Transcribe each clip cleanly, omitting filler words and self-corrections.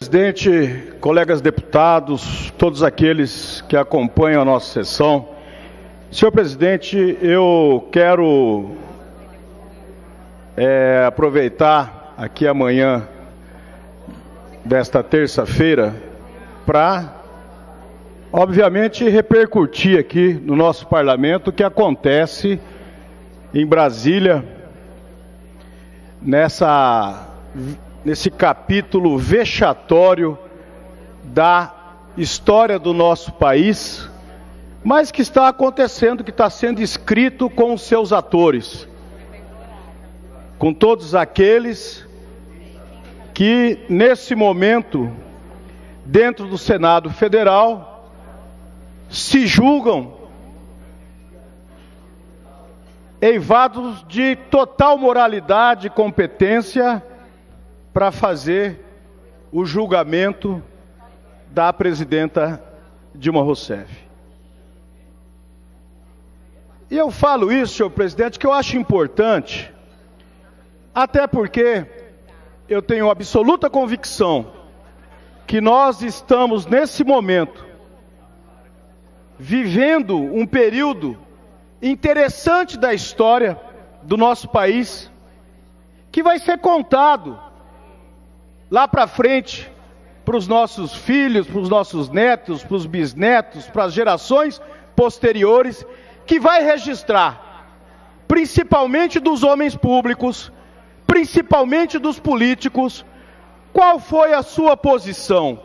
presidente, colegas deputados, todos aqueles que acompanham a nossa sessão. Senhor presidente, eu quero aproveitar aqui amanhã desta terça-feira para, obviamente, repercutir aqui no nosso parlamento o que acontece em Brasília, nesse capítulo vexatório da história do nosso país, mas que está acontecendo, que está sendo escrito com os seus atores, com todos aqueles que, nesse momento, dentro do Senado Federal, se julgam eivados de total moralidade e competência para fazer o julgamento da presidenta Dilma Rousseff. E eu falo isso, senhor presidente, que eu acho importante, até porque eu tenho absoluta convicção que nós estamos, nesse momento, vivendo um período interessante da história do nosso país, que vai ser contado lá para frente, para os nossos filhos, para os nossos netos, para os bisnetos, para as gerações posteriores, que vai registrar, principalmente dos homens públicos, principalmente dos políticos, qual foi a sua posição,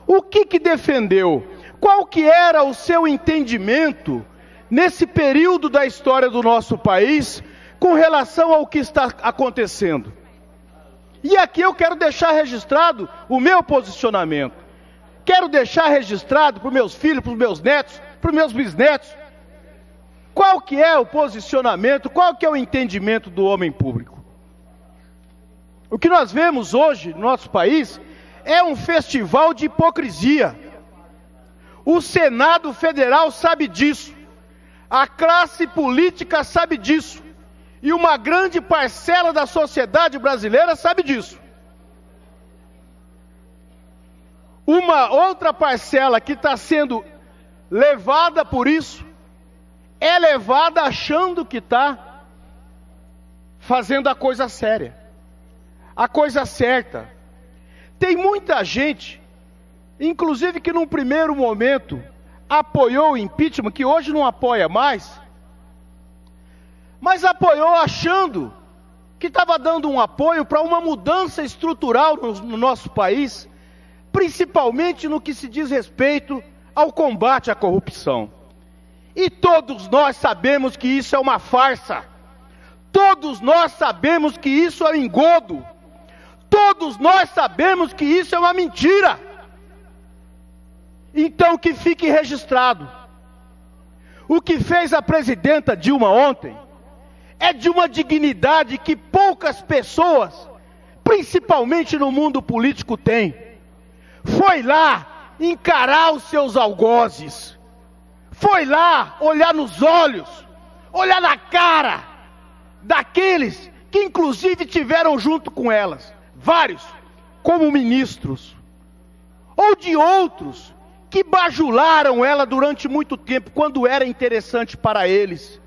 o que defendeu, qual que era o seu entendimento nesse período da história do nosso país com relação ao que está acontecendo. E aqui eu quero deixar registrado o meu posicionamento. Quero deixar registrado para os meus filhos, para os meus netos, para os meus bisnetos, qual que é o posicionamento, qual que é o entendimento do homem público. O que nós vemos hoje no nosso país é um festival de hipocrisia. O Senado Federal sabe disso. A classe política sabe disso. E uma grande parcela da sociedade brasileira sabe disso. Uma outra parcela que está sendo levada por isso, é levada achando que está fazendo a coisa séria, a coisa certa. Tem muita gente, inclusive que num primeiro momento apoiou o impeachment, que hoje não apoia mais, mas apoiou achando que estava dando um apoio para uma mudança estrutural no nosso país, principalmente no que se diz respeito ao combate à corrupção. E todos nós sabemos que isso é uma farsa, todos nós sabemos que isso é um engodo, todos nós sabemos que isso é uma mentira. Então que fique registrado, o que fez a presidenta Dilma ontem é de uma dignidade que poucas pessoas, principalmente no mundo político, têm. Foi lá encarar os seus algozes, foi lá olhar nos olhos, olhar na cara daqueles que inclusive tiveram junto com elas, vários, como ministros, ou de outros que bajularam ela durante muito tempo, quando era interessante para eles,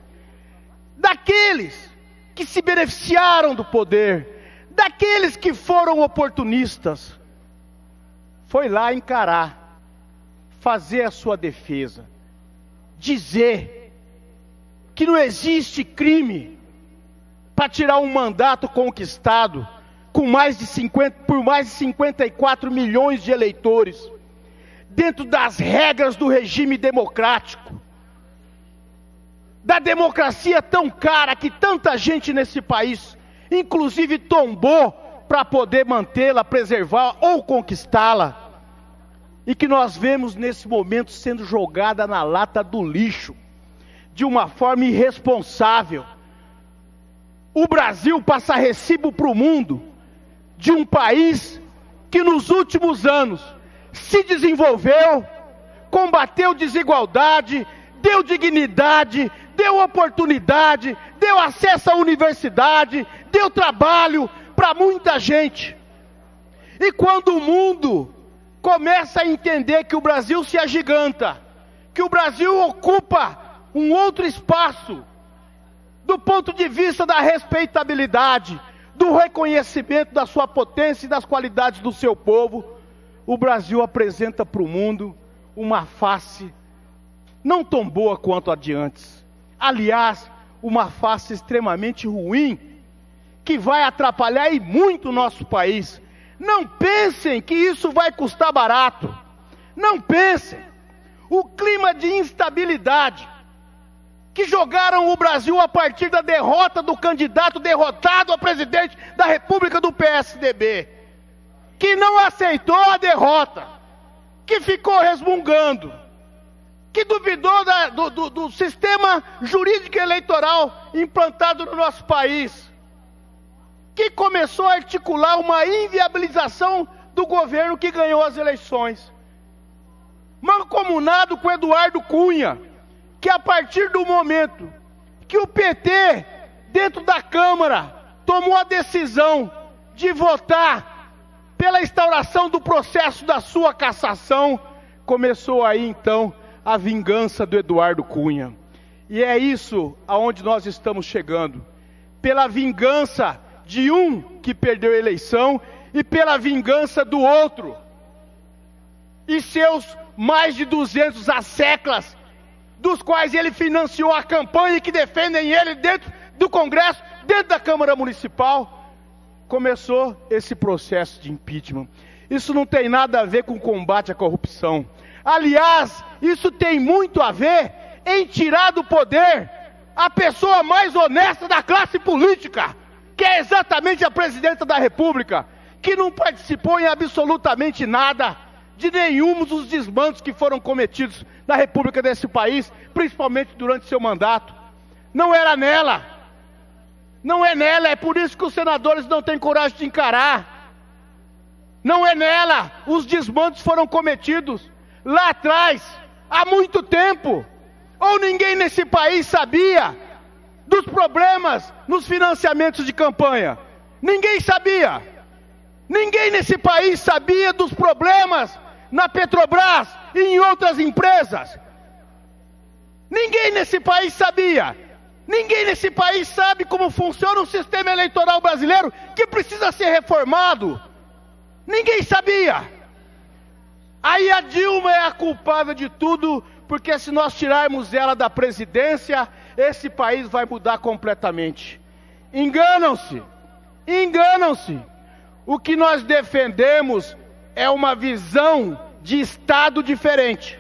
daqueles que se beneficiaram do poder, daqueles que foram oportunistas. Foi lá encarar, fazer a sua defesa, dizer que não existe crime para tirar um mandato conquistado com por mais de 54 milhões de eleitores, dentro das regras do regime democrático, da democracia tão cara que tanta gente nesse país, inclusive tombou para poder mantê-la, preservar ou conquistá-la, e que nós vemos nesse momento sendo jogada na lata do lixo, de uma forma irresponsável. O Brasil passa recibo para o mundo de um país que nos últimos anos se desenvolveu, combateu desigualdade, deu dignidade, deu oportunidade, deu acesso à universidade, deu trabalho para muita gente. E quando o mundo começa a entender que o Brasil se agiganta, que o Brasil ocupa um outro espaço, do ponto de vista da respeitabilidade, do reconhecimento da sua potência e das qualidades do seu povo, o Brasil apresenta para o mundo uma face não tão boa quanto a de antes. Aliás, uma face extremamente ruim, que vai atrapalhar e muito o nosso país. Não pensem que isso vai custar barato. Não pensem. O clima de instabilidade que jogaram o Brasil a partir da derrota do candidato derrotado a presidente da República do PSDB, que não aceitou a derrota, que ficou resmungando, que duvidou do sistema jurídico eleitoral implantado no nosso país, que começou a articular uma inviabilização do governo que ganhou as eleições, mancomunado com Eduardo Cunha, que a partir do momento que o PT, dentro da Câmara, tomou a decisão de votar pela instauração do processo da sua cassação, começou aí então a vingança do Eduardo Cunha. E é isso aonde nós estamos chegando, pela vingança de um que perdeu a eleição e pela vingança do outro, e seus mais de 200 asseclas, dos quais ele financiou a campanha e que defendem ele dentro do Congresso, dentro da Câmara Municipal, começou esse processo de impeachment. Isso não tem nada a ver com combate à corrupção. Aliás, isso tem muito a ver em tirar do poder a pessoa mais honesta da classe política, que é exatamente a presidenta da República, que não participou em absolutamente nada de nenhum dos desmandos que foram cometidos na República desse país, principalmente durante seu mandato. Não era nela, não é nela, é por isso que os senadores não têm coragem de encarar. Não é nela, os desmandos foram cometidos lá atrás, há muito tempo. Ou ninguém nesse país sabia dos problemas nos financiamentos de campanha? Ninguém sabia. Ninguém nesse país sabia dos problemas na Petrobras e em outras empresas. Ninguém nesse país sabia. Ninguém nesse país sabe como funciona o sistema eleitoral brasileiro, que precisa ser reformado. Ninguém sabia. Aí a Dilma é a culpada de tudo, porque se nós tirarmos ela da presidência, esse país vai mudar completamente. Enganam-se, enganam-se. O que nós defendemos é uma visão de Estado diferente,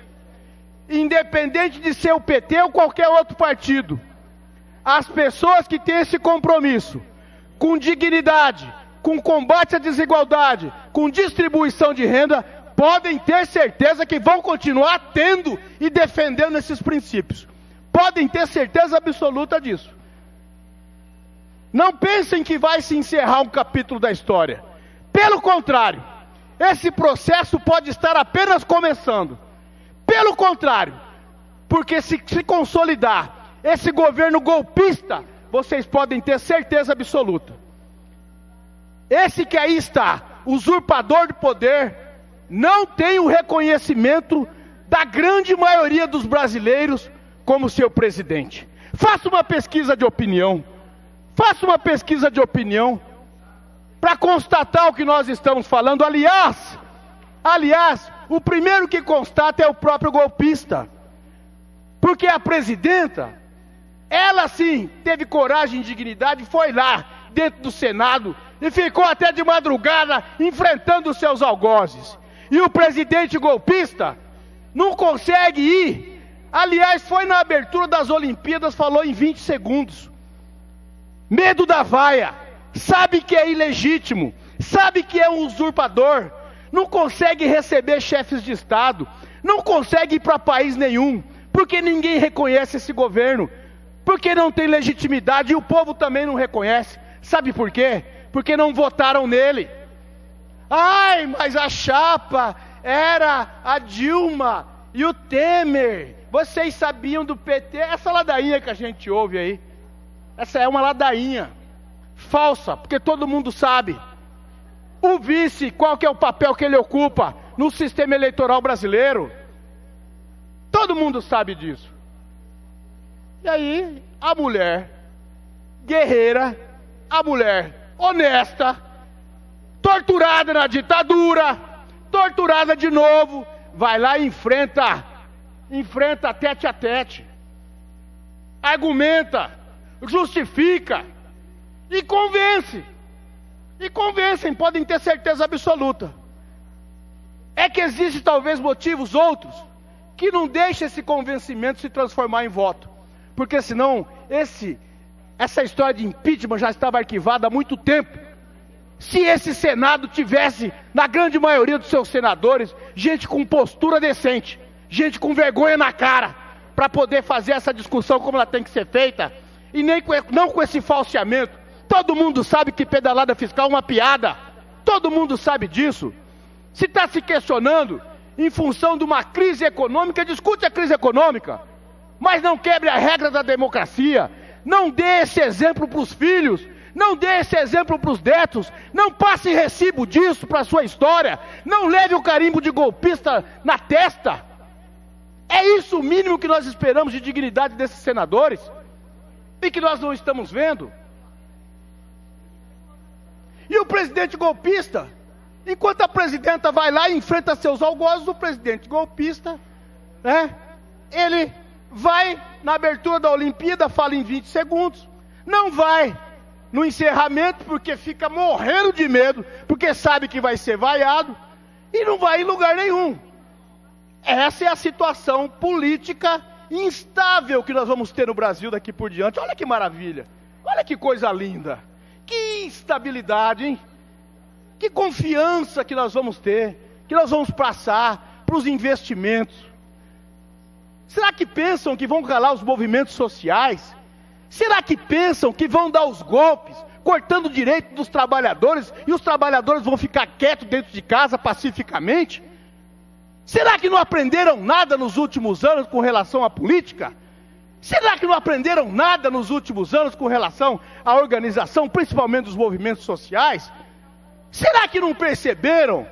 independente de ser o PT ou qualquer outro partido. As pessoas que têm esse compromisso com dignidade, com combate à desigualdade, com distribuição de renda, podem ter certeza que vão continuar tendo e defendendo esses princípios. Podem ter certeza absoluta disso. Não pensem que vai se encerrar um capítulo da história. Pelo contrário, esse processo pode estar apenas começando. Pelo contrário, porque se consolidar esse governo golpista, vocês podem ter certeza absoluta. Esse que aí está, usurpador de poder, não tem o reconhecimento da grande maioria dos brasileiros como seu presidente. Faça uma pesquisa de opinião. Faça uma pesquisa de opinião para constatar o que nós estamos falando. Aliás, o primeiro que constata é o próprio golpista. Porque a presidenta, ela sim teve coragem e dignidade, foi lá dentro do Senado e ficou até de madrugada enfrentando os seus algozes. E o presidente golpista não consegue ir. Aliás, foi na abertura das Olimpíadas, falou em 20 segundos. Medo da vaia, sabe que é ilegítimo, sabe que é um usurpador, não consegue receber chefes de Estado, não consegue ir para país nenhum, porque ninguém reconhece esse governo, porque não tem legitimidade e o povo também não reconhece. Sabe por quê? Porque não votaram nele. Ai, mas a chapa era a Dilma e o Temer. Vocês sabiam do PT? Essa ladainha que a gente ouve aí, essa é uma ladainha falsa, porque todo mundo sabe. O vice, qual que é o papel que ele ocupa no sistema eleitoral brasileiro? Todo mundo sabe disso. E aí, a mulher guerreira, a mulher honesta, torturada na ditadura, torturada de novo, vai lá e enfrenta tete a tete, argumenta, justifica e convence. E convencem, podem ter certeza absoluta. É que existem talvez motivos outros que não deixam esse convencimento se transformar em voto. Porque senão essa história de impeachment já estava arquivada há muito tempo. Se esse Senado tivesse, na grande maioria dos seus senadores, gente com postura decente, gente com vergonha na cara, para poder fazer essa discussão como ela tem que ser feita, e não com esse falseamento. Todo mundo sabe que pedalada fiscal é uma piada. Todo mundo sabe disso. Se está se questionando em função de uma crise econômica, discute a crise econômica. Mas não quebre a regra da democracia. Não dê esse exemplo para os filhos. Não dê esse exemplo para os netos. Não passe recibo disso para a sua história. Não leve o carimbo de golpista na testa. É isso o mínimo que nós esperamos de dignidade desses senadores. E que nós não estamos vendo. E o presidente golpista, enquanto a presidenta vai lá e enfrenta seus algozes, o presidente golpista, ele vai na abertura da Olimpíada, fala em 20 segundos, não vai no encerramento porque fica morrendo de medo, porque sabe que vai ser vaiado, e não vai em lugar nenhum. Essa é a situação política instável que nós vamos ter no Brasil daqui por diante. Olha que maravilha, olha que coisa linda. Que instabilidade, hein? Que confiança que nós vamos ter, que nós vamos passar para os investimentos. Será que pensam que vão calar os movimentos sociais? Será que pensam que vão dar os golpes, cortando o direito dos trabalhadores, e os trabalhadores vão ficar quietos dentro de casa pacificamente? Será que não aprenderam nada nos últimos anos com relação à política? Será que não aprenderam nada nos últimos anos com relação à organização, principalmente dos movimentos sociais? Será que não perceberam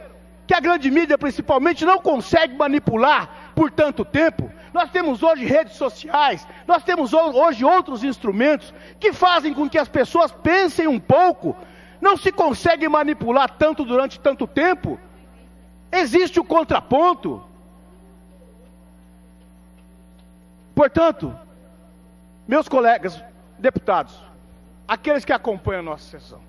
que a grande mídia, principalmente, não consegue manipular por tanto tempo? Nós temos hoje redes sociais, nós temos hoje outros instrumentos que fazem com que as pessoas pensem um pouco. Não se consegue manipular tanto durante tanto tempo. Existe o contraponto. Portanto, meus colegas deputados, aqueles que acompanham a nossa sessão,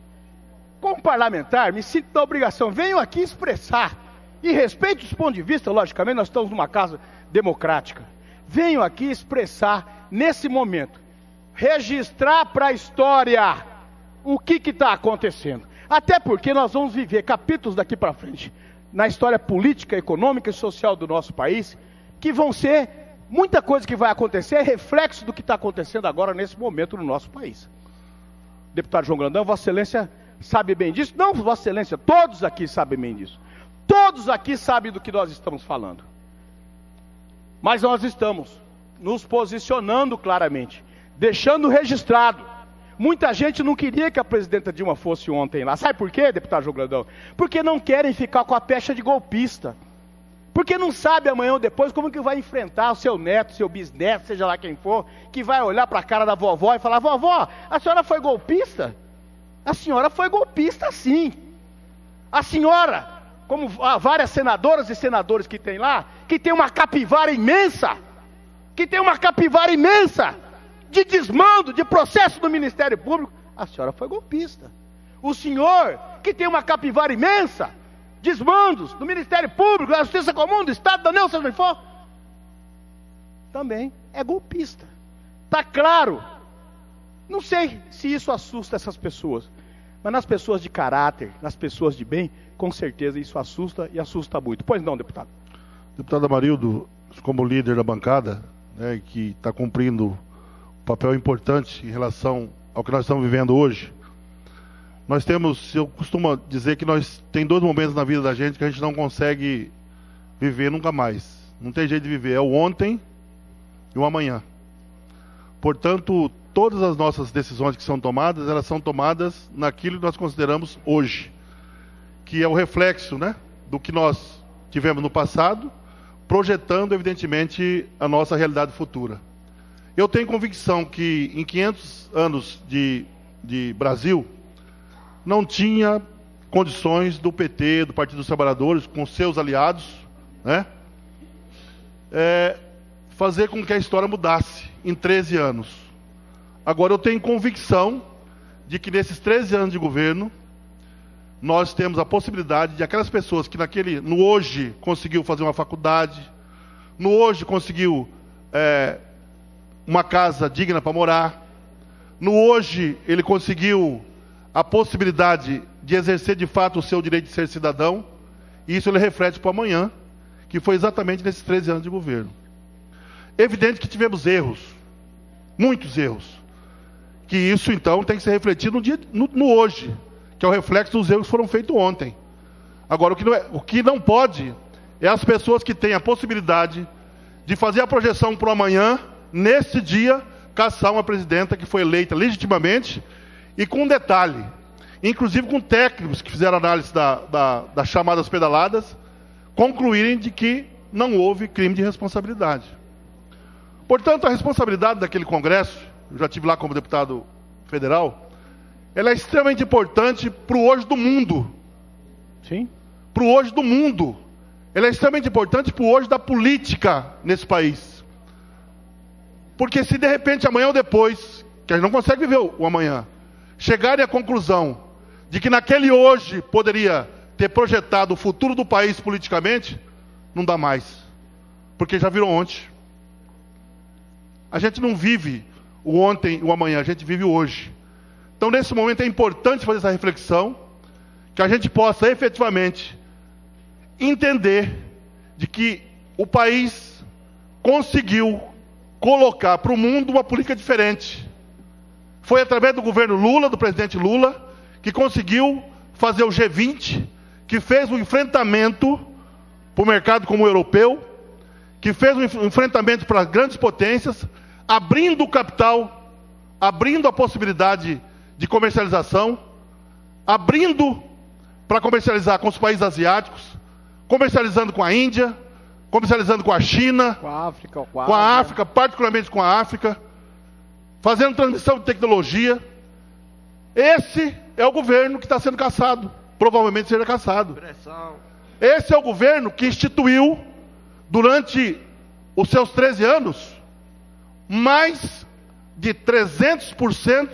como parlamentar, me sinto na obrigação, venho aqui expressar, e respeito os pontos de vista, logicamente, nós estamos numa casa democrática, venho aqui expressar, nesse momento, registrar para a história o que está acontecendo. Até porque nós vamos viver capítulos daqui para frente, na história política, econômica e social do nosso país, que vão ser... Muita coisa que vai acontecer é reflexo do que está acontecendo agora, nesse momento, no nosso país. Deputado João Grandão, Vossa Excelência sabe bem disso? Não, Vossa Excelência, todos aqui sabem bem disso. Todos aqui sabem do que nós estamos falando. Mas nós estamos nos posicionando claramente, deixando registrado. Muita gente não queria que a presidenta Dilma fosse ontem lá. Sabe por quê, deputado João Grandão? Porque não querem ficar com a pecha de golpista. Porque não sabe amanhã ou depois como que vai enfrentar o seu neto, seu bisneto, seja lá quem for, que vai olhar para a cara da vovó e falar: vovó, a senhora foi golpista? A senhora foi golpista sim. A senhora, como várias senadoras e senadores que tem lá, que tem uma capivara imensa, de desmando, de processo do Ministério Público, a senhora foi golpista. O senhor, que tem uma capivara imensa, desmandos do Ministério Público, da Justiça Comum, do Estado, da União, seja onde for, também é golpista. Está claro. Não sei se isso assusta essas pessoas, mas nas pessoas de caráter, nas pessoas de bem, com certeza isso assusta e assusta muito. Pois não, deputado? Deputado Amarildo, como líder da bancada, que está cumprindo um papel importante em relação ao que nós estamos vivendo hoje, nós temos, eu costumo dizer que nós tem 2 momentos na vida da gente que a gente não consegue viver nunca mais. Não tem jeito de viver, é o ontem e o amanhã. Portanto, todas as nossas decisões que são tomadas, elas são tomadas naquilo que nós consideramos hoje. que é o reflexo, né, do que nós tivemos no passado, projetando, evidentemente, a nossa realidade futura. Eu tenho convicção que em 500 anos de Brasil, não tinha condições do PT, do Partido dos Trabalhadores, com seus aliados, né, fazer com que a história mudasse em 13 anos. Agora, eu tenho convicção de que nesses 13 anos de governo, nós temos a possibilidade de aquelas pessoas que no hoje conseguiu fazer uma faculdade, no hoje conseguiu uma casa digna para morar, no hoje ele conseguiu a possibilidade de exercer de fato o seu direito de ser cidadão, e isso ele reflete para o amanhã, que foi exatamente nesses 13 anos de governo. Evidente que tivemos erros, muitos erros, que isso então tem que ser refletido no hoje, que é o reflexo dos erros que foram feitos ontem. Agora, o que não pode é as pessoas que têm a possibilidade de fazer a projeção para o amanhã, nesse dia, caçar uma presidenta que foi eleita legitimamente e com um detalhe, inclusive com técnicos que fizeram análise das chamadas pedaladas, concluírem de que não houve crime de responsabilidade. Portanto, a responsabilidade daquele Congresso, eu já estive lá como deputado federal, ela é extremamente importante para o hoje do mundo. Sim. Para o hoje do mundo. Ela é extremamente importante para o hoje da política nesse país. Porque se de repente amanhã ou depois, que a gente não consegue viver o amanhã, chegarem à conclusão de que naquele hoje poderia ter projetado o futuro do país politicamente, não dá mais. Porque já virou ontem. A gente não vive o ontem e o amanhã, a gente vive o hoje. Então, nesse momento, é importante fazer essa reflexão, que a gente possa efetivamente entender de que o país conseguiu colocar para o mundo uma política diferente. Foi através do governo Lula, do presidente Lula, que conseguiu fazer o G20, que fez um enfrentamento para o mercado como o europeu, que fez um enfrentamento para as grandes potências, abrindo o capital, abrindo a possibilidade de comercialização, abrindo para comercializar com os países asiáticos, comercializando com a Índia, comercializando com a China, com a África, com a África, particularmente com a África, fazendo transmissão de tecnologia. Esse é o governo que está sendo caçado, provavelmente seja caçado. Esse é o governo que instituiu, durante os seus 13 anos, mais de 300%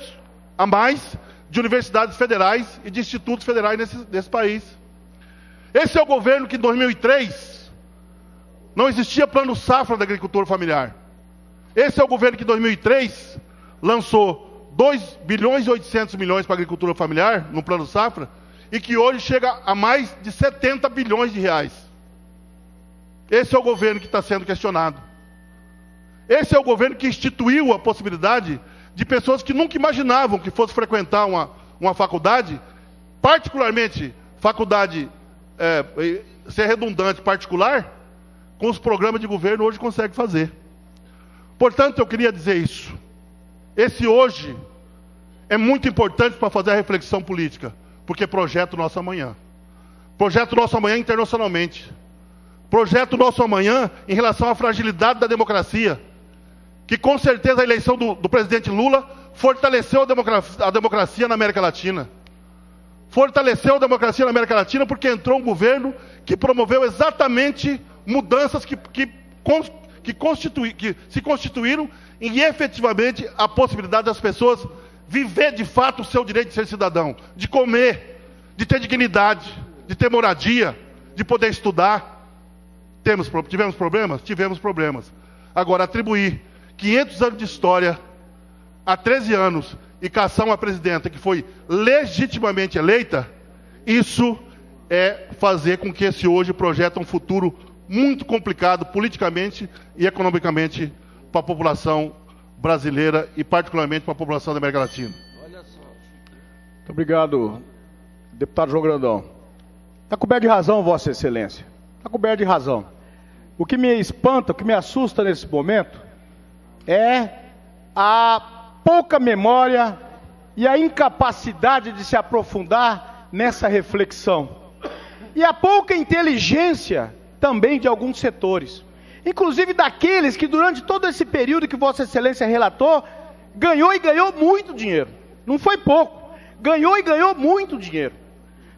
a mais de universidades federais e de institutos federais nesse país. Esse é o governo que em 2003 não existia plano safra da agricultura familiar. Esse é o governo que em 2003 lançou 2 bilhões e 800 milhões para a agricultura familiar, no plano safra, e que hoje chega a mais de 70 bilhões de reais. Esse é o governo que está sendo questionado. Esse é o governo que instituiu a possibilidade de pessoas que nunca imaginavam que fosse frequentar uma faculdade, particularmente faculdade, ser redundante, particular, com os programas de governo hoje consegue fazer. Portanto, eu queria dizer isso. Esse hoje é muito importante para fazer a reflexão política, porque projeta o nosso amanhã. Projeta o nosso amanhã internacionalmente. Projeta o nosso amanhã em relação à fragilidade da democracia, que com certeza a eleição do presidente Lula fortaleceu a democracia na América Latina. Fortaleceu a democracia na América Latina porque entrou um governo que promoveu exatamente mudanças que se constituíram em efetivamente a possibilidade das pessoas viver de fato o seu direito de ser cidadão, de comer, de ter dignidade, de ter moradia, de poder estudar. Tivemos problemas? Tivemos problemas. Agora, atribuir 500 anos de história a 13 anos e caçar uma presidenta que foi legitimamente eleita, isso é fazer com que esse hoje projete um futuro muito complicado politicamente e economicamente para a população brasileira e particularmente para a população da América Latina. Muito obrigado, deputado João Grandão. Está coberto de razão, Vossa Excelência. Está coberto de razão. O que me espanta, o que me assusta nesse momento é a pouca memória e a incapacidade de se aprofundar nessa reflexão. e a pouca inteligência também de alguns setores, inclusive daqueles que durante todo esse período que Vossa Excelência relatou, ganhou e ganhou muito dinheiro, não foi pouco, ganhou e ganhou muito dinheiro,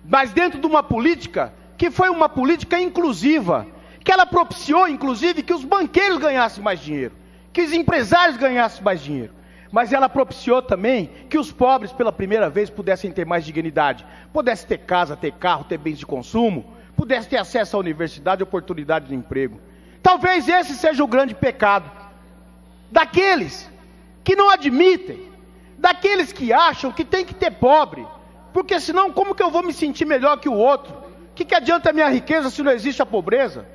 mas dentro de uma política que foi uma política inclusiva, que ela propiciou inclusive que os banqueiros ganhassem mais dinheiro, que os empresários ganhassem mais dinheiro, mas ela propiciou também que os pobres pela primeira vez pudessem ter mais dignidade, pudessem ter casa, ter carro, ter bens de consumo, pudessem ter acesso à universidade, oportunidade de emprego. Talvez esse seja o grande pecado daqueles que não admitem, daqueles que acham que tem que ter pobre, porque senão como que eu vou me sentir melhor que o outro? O que adianta a minha riqueza se não existe a pobreza?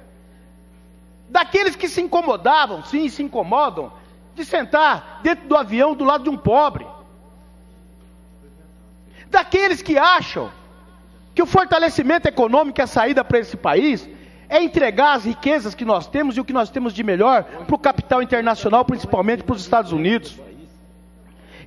Daqueles que se incomodavam, sim, se incomodam, de sentar dentro do avião do lado de um pobre. Daqueles que acham que o fortalecimento econômico é a saída para esse país, é entregar as riquezas que nós temos e o que nós temos de melhor para o capital internacional, principalmente para os Estados Unidos.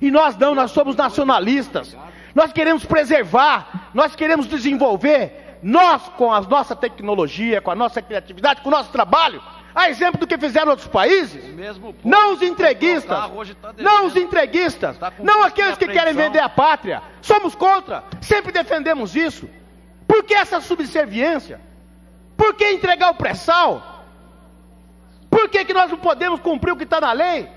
E nós não, nós somos nacionalistas, nós queremos preservar, nós queremos desenvolver, nós com a nossa tecnologia, com a nossa criatividade, com o nosso trabalho, a exemplo do que fizeram outros países, não os entreguistas, não os entreguistas, não aqueles que querem vender a pátria, somos contra, sempre defendemos isso. Por que essa subserviência? Por que entregar o pré-sal? Por que nós não podemos cumprir o que está na lei?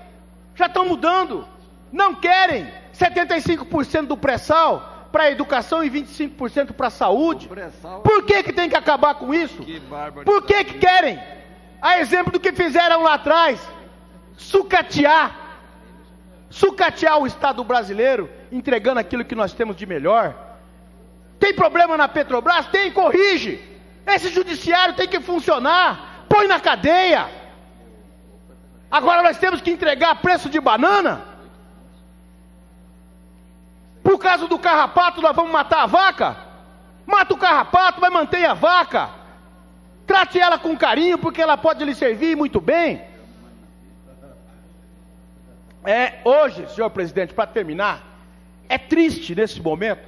Já estão mudando, não querem 75% do pré-sal para a educação e 25% para a saúde. Por que tem que acabar com isso? Por que querem? A exemplo do que fizeram lá atrás, sucatear o Estado brasileiro, entregando aquilo que nós temos de melhor. Tem problema na Petrobras? Tem, corrige. Esse judiciário tem que funcionar, põe na cadeia. Agora nós temos que entregar a preço de banana? Por causa do carrapato nós vamos matar a vaca? Mata o carrapato, mas mantém a vaca. Trate ela com carinho, porque ela pode lhe servir muito bem. Hoje, senhor presidente, para terminar, é triste nesse momento,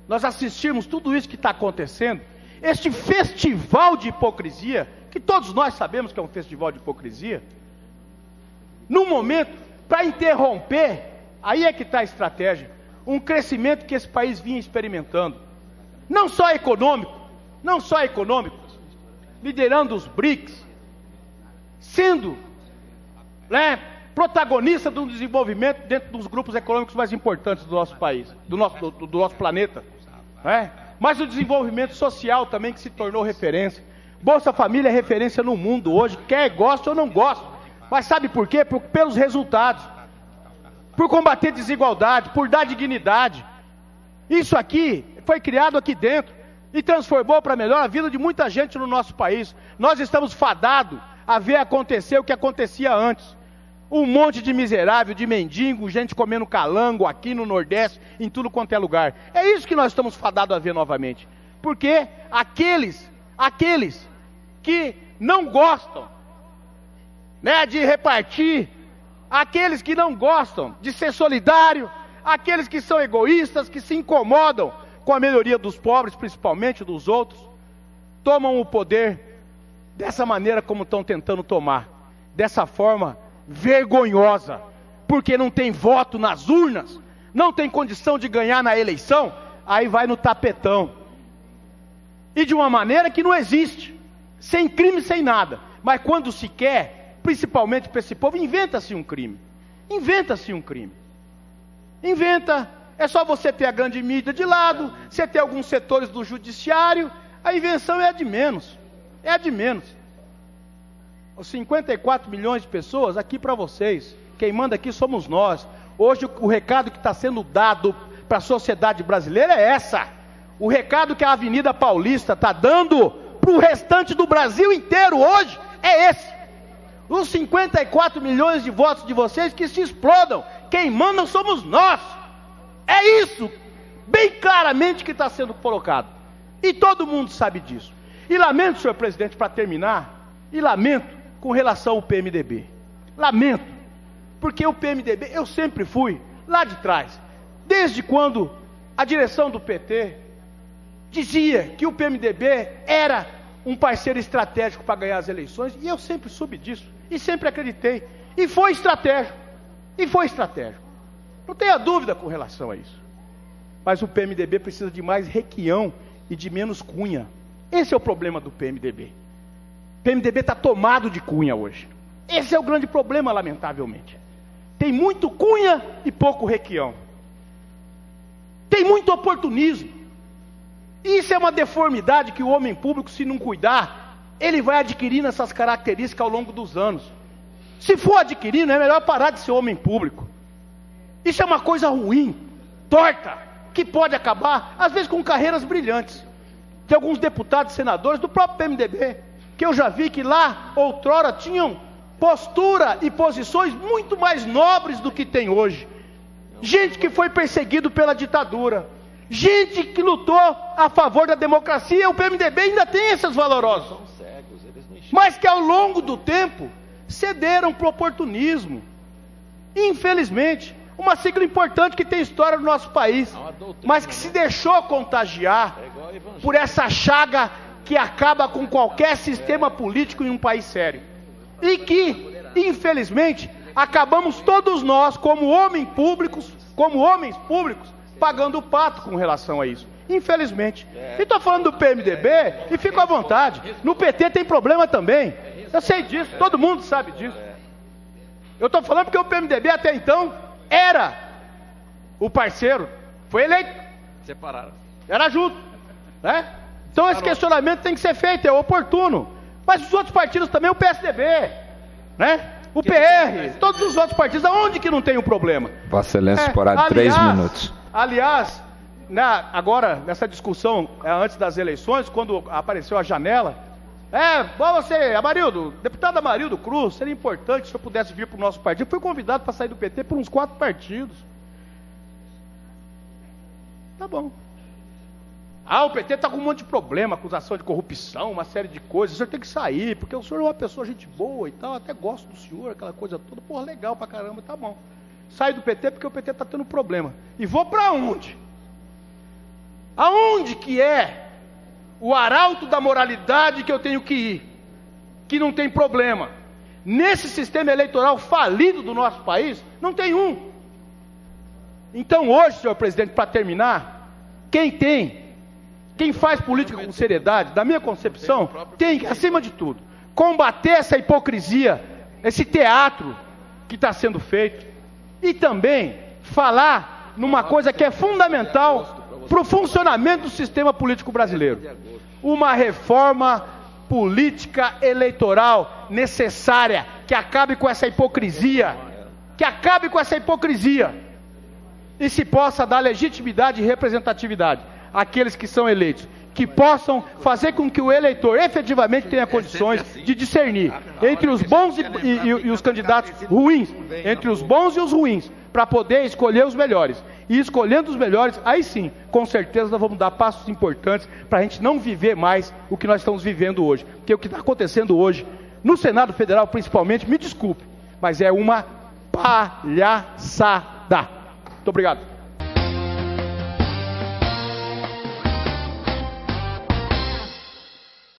nós assistirmos tudo isso que está acontecendo, este festival de hipocrisia, que todos nós sabemos que é um festival de hipocrisia, num momento, para interromper, aí é que está a estratégia, um crescimento que esse país vinha experimentando, não só econômico, liderando os BRICS, sendo protagonista do desenvolvimento dentro dos grupos econômicos mais importantes do nosso país, do nosso planeta, mas o desenvolvimento social também que se tornou referência. Bolsa Família é referência no mundo hoje, quer goste ou não goste, mas sabe por quê? Pelos resultados, por combater desigualdade, por dar dignidade. Isso aqui foi criado aqui dentro e transformou para melhor a vida de muita gente no nosso país. Nós estamos fadados a ver acontecer o que acontecia antes. Um monte de miserável, de mendigo, gente comendo calango aqui no Nordeste, em tudo quanto é lugar. É isso que nós estamos fadados a ver novamente. Porque aqueles que não gostam de repartir, aqueles que não gostam de ser solidário, aqueles que são egoístas, que se incomodam com a melhoria dos pobres, principalmente dos outros, tomam o poder dessa maneira como estão tentando tomar, dessa forma vergonhosa, porque não tem voto nas urnas, não tem condição de ganhar na eleição, aí vai no tapetão, e de uma maneira que não existe, sem crime, sem nada, mas quando se quer, principalmente para esse povo, inventa-se um crime, é só você ter a grande mídia de lado, você ter alguns setores do judiciário, a invenção é a de menos. Os 54 milhões de pessoas, aqui para vocês, quem manda aqui somos nós. Hoje o recado que está sendo dado para a sociedade brasileira é essa. O recado que a Avenida Paulista está dando para o restante do Brasil inteiro hoje é esse. Os 54 milhões de votos de vocês que se explodam, quem manda somos nós. É isso, bem claramente que está sendo colocado. E todo mundo sabe disso. E lamento, senhor presidente, para terminar, com relação ao PMDB. Lamento, porque o PMDB, eu sempre fui lá de trás, desde quando a direção do PT dizia que o PMDB era um parceiro estratégico para ganhar as eleições, e eu sempre soube disso, e sempre acreditei, e foi estratégico, Não tenha dúvida com relação a isso. Mas o PMDB precisa de mais requião e de menos cunha. Esse é o problema do PMDB. O PMDB está tomado de cunha hoje. Esse é o grande problema, lamentavelmente. Tem muito cunha e pouco requião. Tem muito oportunismo. Isso é uma deformidade que o homem público, se não cuidar, ele vai adquirindo essas características ao longo dos anos. Se for adquirindo, é melhor parar de ser homem público. Isso é uma coisa ruim, torta, que pode acabar, às vezes, com carreiras brilhantes. Tem alguns deputados e senadores do próprio PMDB, que eu já vi que lá, outrora, tinham postura e posições muito mais nobres do que tem hoje. Gente que foi perseguido pela ditadura, gente que lutou a favor da democracia. O PMDB ainda tem esses valorosos, mas que ao longo do tempo cederam para o oportunismo. Infelizmente, uma sigla importante que tem história no nosso país, mas que se deixou contagiar por essa chaga que acaba com qualquer sistema político em um país sério. E que, infelizmente, acabamos todos nós, como homens públicos, pagando o pato com relação a isso. Infelizmente. E estou falando do PMDB, e fico à vontade. No PT tem problema também. Eu sei disso, todo mundo sabe disso. Eu estou falando porque o PMDB até então era o parceiro. Foi eleito. Separaram. Era junto, né? Então esse questionamento tem que ser feito, é oportuno. Mas os outros partidos também, o PSDB, né? O PR, todos os outros partidos, aonde que não tem um problema? Vossa Excelência, por 3 minutos. Aliás, agora, nessa discussão, antes das eleições, quando apareceu a janela, deputado Amarildo Cruz, seria importante se eu pudesse vir para o nosso partido. Eu fui convidado para sair do PT por uns 4 partidos. Tá bom. O PT está com um monte de problema, acusação de corrupção, uma série de coisas. O senhor tem que sair, porque o senhor é uma pessoa gente boa e tal, até gosto do senhor, aquela coisa toda. Pô, legal pra caramba, tá bom. Saio do PT porque o PT está tendo problema. E vou para onde? Aonde que é o arauto da moralidade que eu tenho que ir? Que não tem problema. Nesse sistema eleitoral falido do nosso país, não tem um. Então hoje, senhor presidente, para terminar, quem faz política com seriedade, da minha concepção, tem, acima de tudo, combater essa hipocrisia, esse teatro que está sendo feito, e também falar numa coisa que é fundamental para o funcionamento do sistema político brasileiro. Uma reforma política eleitoral necessária, que acabe com essa hipocrisia, e se possa dar legitimidade e representatividade àqueles que são eleitos, que possam fazer com que o eleitor efetivamente tenha condições de discernir entre os bons e os candidatos ruins, entre os bons e os ruins, para poder escolher os melhores. E escolhendo os melhores, aí sim, com certeza nós vamos dar passos importantes para a gente não viver mais o que nós estamos vivendo hoje. Porque o que está acontecendo hoje, no Senado Federal principalmente, me desculpe, mas é uma palhaçada. Muito obrigado.